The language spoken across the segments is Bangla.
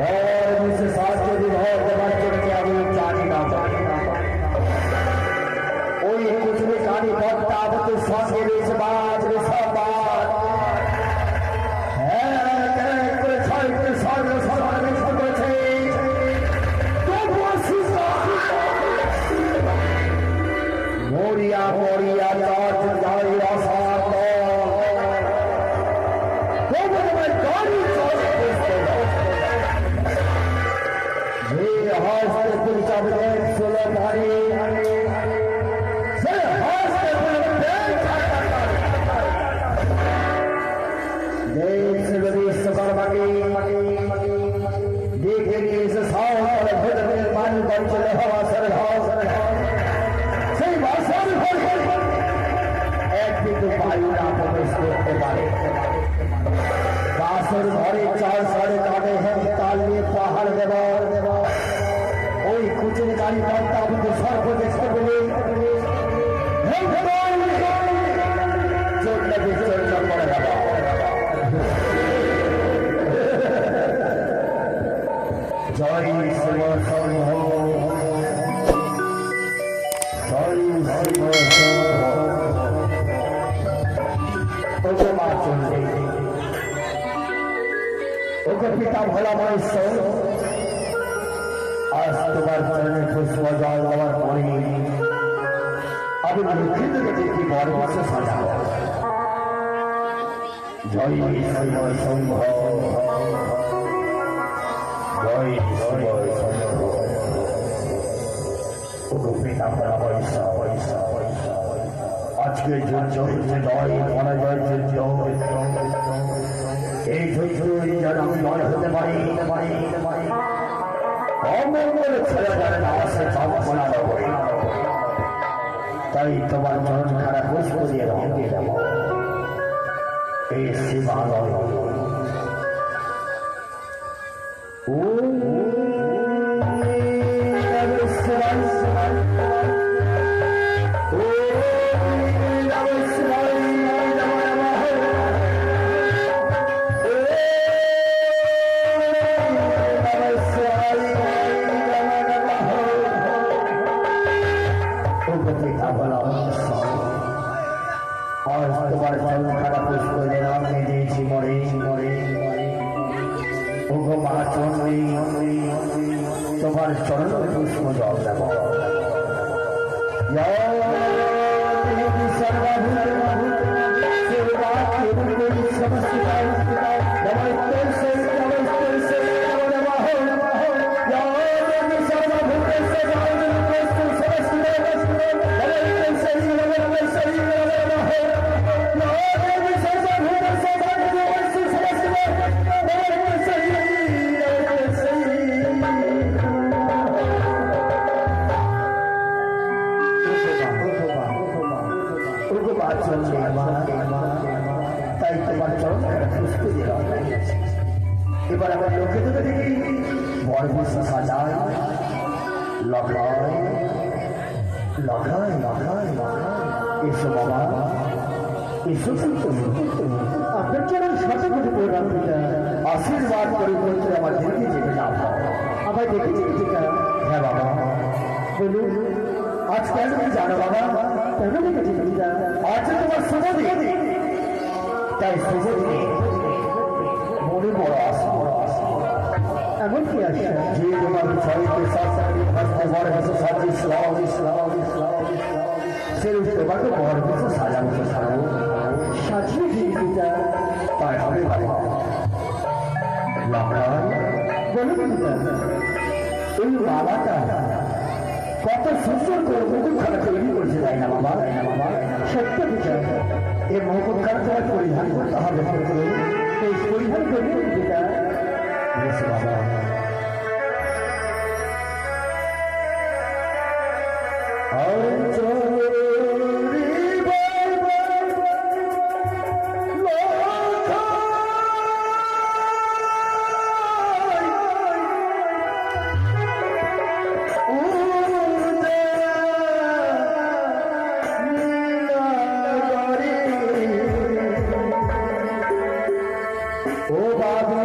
और मुझसे साथ के दिन और जब चुन के अभी जानी ना ওই কুচুরি কানি পদ্মা আবতের সঙ্গে রয়েছে বাজ রেশা বাজ করে ছয় করে স্বর্গ সর্বনিষ্ঠ করেছে মরিয়া মরিয়া চার্জ যাই অসাত গাড়ি চলে যে হস্তে পরিচালক ষোলো ধারে ঘরে চার সাড়ে কাঁধে তাল নিয়ে পাহাড় দেবার ওই কুচুর গাড়ি পদ্মা কিন্তু সর্ব দেখতে পেলে চর্চা করে দেওয়া জয় শিব শম্ভ জয় শিব শম্ভ মা চন্ডী ওকে পিতা ভোলা মহেশ্বর আজ তোমার চরণে পুষ্প জল দেওয়ার পরে আমি লক্ষ্মী থেকে কি বড় বড় সাজাবো জয় শিব শম্ভ জয় শিব শম্ভ ওকে পিতা ভোলা মহেশ্বর আজকে যুদ্ধ হচ্ছে জয় পরাজয় যুদ্ধ এই যুদ্ধ যেন আমি জয় হতে পারি অমঙ্গল ছেড়ে যাবেন আসে চম্পনা দেবো তাই তোমার চরণ খারাপ পুষ্প দিয়ে রঙিয়ে দেব এই শিবালয় ও তোমার চরণ খারাপ পুষ্প দিয়ে রঙিয়ে দিয়েছি মরে ওগো মা চন্ডী তোমার চরণ পুষ্প জল দেব তাই তোমার চরণ পুষ্প দিয়ে এবার আমার লোকে তো দেখি বড় বসে সাজায় লখায় এসো বাবা এসো আপনার চরণ সাথে করে বললাম আশীর্বাদ করে বলতে আমার দেখে যেতে না আমায় দেখেছি ঠিক হ্যাঁ বাবা বলুন আজ কেন তুমি জানো বাবা কেন দেখেছি আজ তোমার শুভ দিন তাই শুভ দিনে মনে বড় আশা এমন কি আসে যে তোমার ছয়কে সাথে বড় কিছু সেই তোমাকে বড় কিছু সাজানো সাজিয়ে দিয়ে তাই হবে বাবা বলুন এই বাবাটা কত সুন্দর করে মুকুটখানা তৈরি করছে তাই না বাবা সত্য বিচার এই মুকুটখানা তোমার পরিধান করতে হবে এই পরিধান করবে বাবা ও বাবু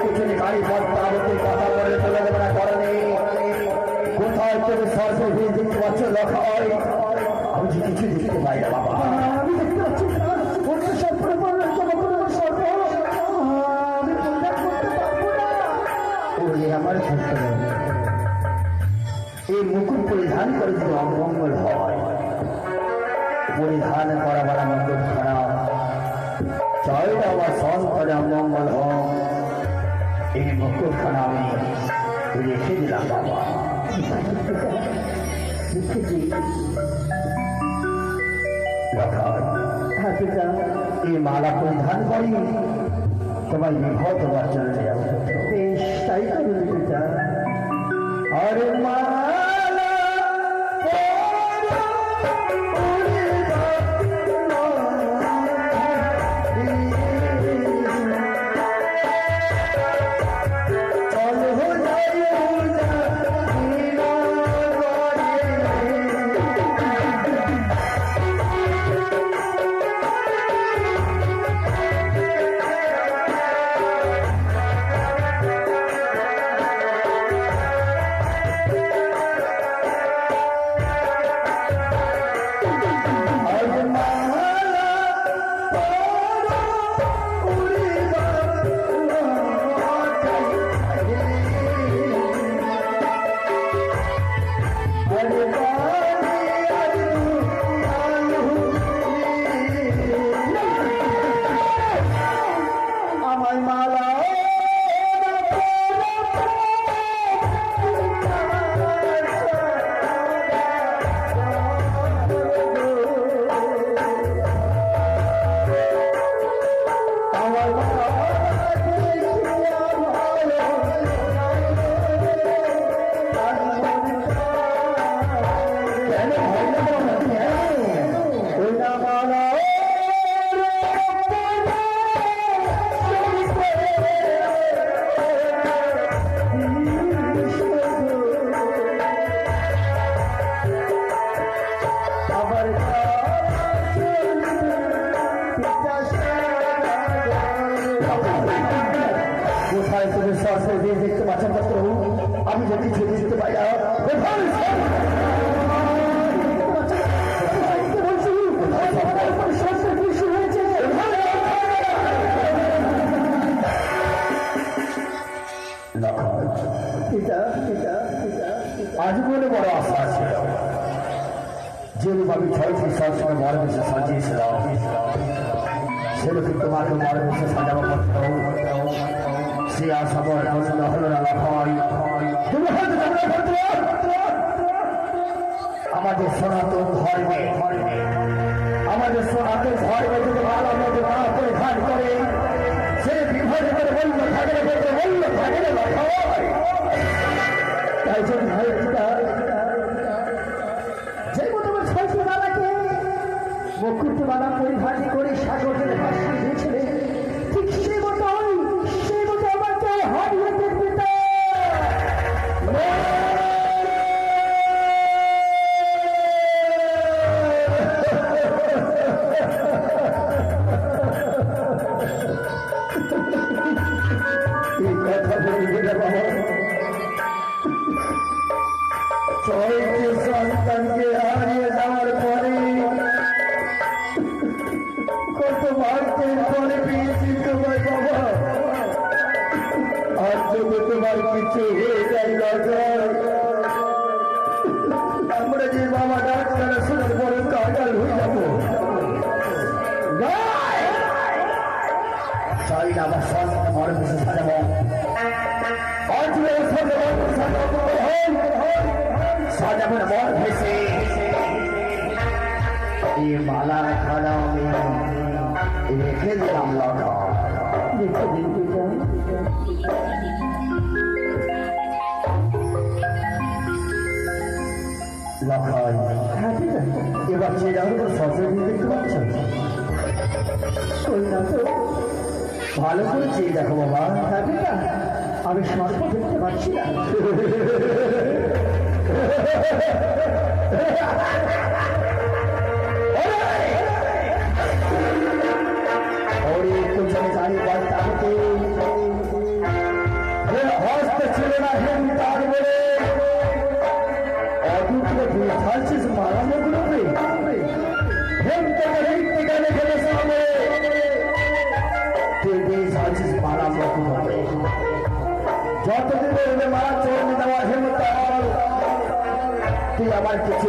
কুচুরি গাড়ি পদ্মাবতীর কথা বলে চলে যাবে না করণে। কোথায় তুমি সর্বভূমি দেখতে পাচ্ছ লক্ষয়? আমি যে কিছু দেখতে পাই না বাবা। আমি দেখতে পাচ্ছি আমার এই মুকুট পরিধান করে যদি অমঙ্গল হয়, পরিধান করা বলা মঙ্গল খারাপ, জয়টা বা সন করে অমঙ্গল হোক, এই মুকুট খানা আমি রেখে দিলাম বাবা। এই মালা পরিধান করি তোমার বিবাহ তোমার চলে যাবো। বেশ তাই করুন পিতা। আরে মালা দেখতে পাচ্ছেন মাত্র আমি যদি ছবি দিতে পারি আজ বলে বড় আশা ছিল যেরূপ আমি 6টি সবসময় মর বেশে সাজিয়েছিলাম সেরূপ তোমাকে মর বেশে সাজাবো করতে সে আশা বড় পছন্দ হলো না লাফাই। আমাদের সনাতন ধর্মে আমাদের সনাতন ধর্মে যদি ভালো মতো না পরিধান করে সে বিভাগ করে বলল থাকে বলল থাকে তাই জন্য যে মতো 6টি মালাকে মুকুট মালা পরিধান করে সাগরের পাশে দিয়েছিলেন ঠিক সেই মতো আমাকে হারিয়ে দেখবে সন্তানকে হারিয়ে যাওয়ার পরে কত মার্কের পরে পেয়েছি তোমার বাবা। আর যদি তোমার কিছু হয়ে যায় আমরা যে বাবা ডাক্তার শুনে বড় কাটাল হয়ে যাবো। চাই না আমার সন্তান মরে বসে সাজাবো সাজাবেন মর ভেসে এই মালা খানা আমি রেখে দিলাম এবার যে যাবো সবসময় দেখতে পাচ্ছেন ভালো করে চেয়ে দেখো বাবা। আমি সর্ব দেখতে পাচ্ছি না। कुछ जाने যতদিন বলবে মারা চলে দেওয়ার হেমন্ত তুই আমার কিছু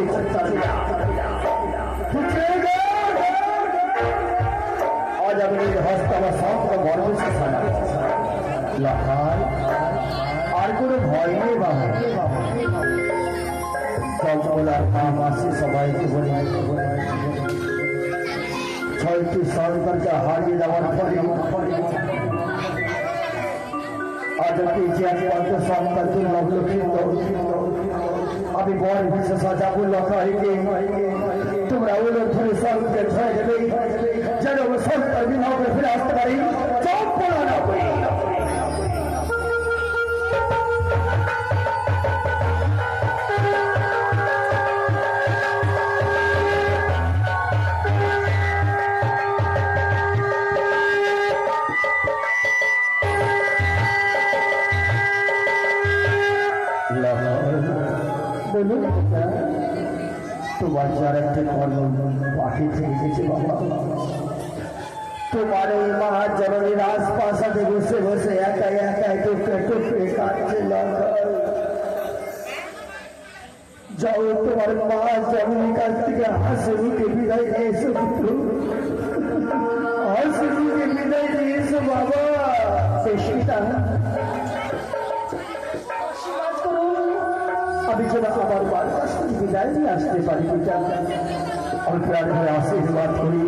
আজ আমি হস্ত আমার সমস্ত গর্বের সাথে লখাই আর কোনো ভয় নেই বাবা সকলার নাম আসে সবাইকে বলে ছয়টি সন্তানকে হারিয়ে দেওয়ার পরে আজ যে একমাত্র সন্তানকে নবলক্ষিত আমি বর বিশেষ সাজাবো লখাইকে তোমরা ওগুলো ধরে সন্তানকে ধরে দেবে যেন সন্তান বিবাহ করে ফিরে আসতে পারি চোখ পড়া না করি বলুন তোমার যার একটা কলম পাখি থেকে গেছে বাবা তোমার এই মা জননীর রাজপ্রাসাদে বসে বসে একা একা টুকরে টুকরে কাটছে যাও তোমার মা জননীর কাছ থেকে হাসি মুখে বিদায় নিয়েছো হাসি মুখে বিদায় নিয়েছো বাবা সেটা আমি যেন আমার বাড়ির কাছ থেকে বিদায় নিয়ে আসতে পারি আমি প্রাণ ঘরে আশীর্বাদ করি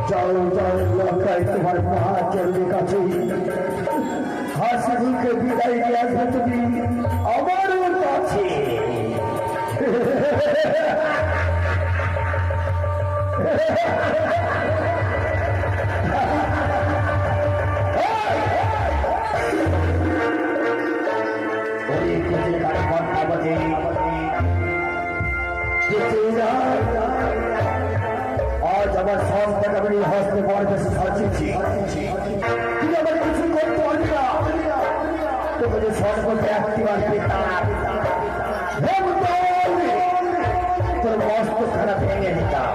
যাও যাও লঙ্কায় তোমার মা চন্দ্রের কাছে হাসি মুখে বিদায় নিয়ে আসবে তুমি আমারও কাছে আজ আমার সন্তান আমি হস্তে বড় বেশি সাজিয়েছি তুই আমার কিছু করতে পারবি না তোকে যে সর্বতে একটিবার তোর মস্ত খারাপ ভেঙে দিতাম